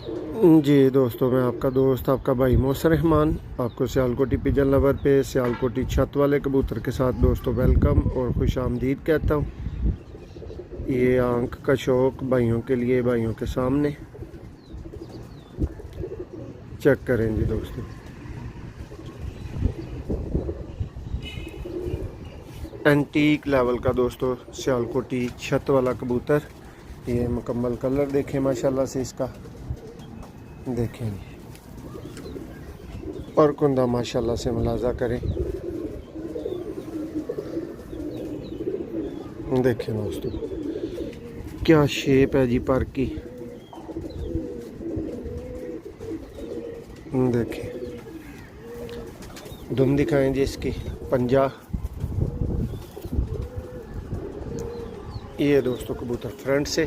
जी दोस्तों, मैं आपका दोस्त आपका भाई मोहसिन रहमान आपको सियालकोटी पिजन लवर पे सियालकोटी छत वाले कबूतर के साथ दोस्तों वेलकम और खुश आमदीद कहता हूँ। ये आंख का शौक़ भाइयों के लिए, भाइयों के सामने चेक करें जी दोस्तों। एंटीक लेवल का दोस्तों सियालकोटी छत वाला कबूतर। ये मुकम्मल कलर देखें माशाल्लाह से इसका, देखें और कुंदा माशाल्लाह से मुलाजा करें। देखें दोस्तों क्या शेप है जी पर की, देखें दुम दिखाएं जी इसकी पंजा। ये दोस्तों कबूतर फ्रंट से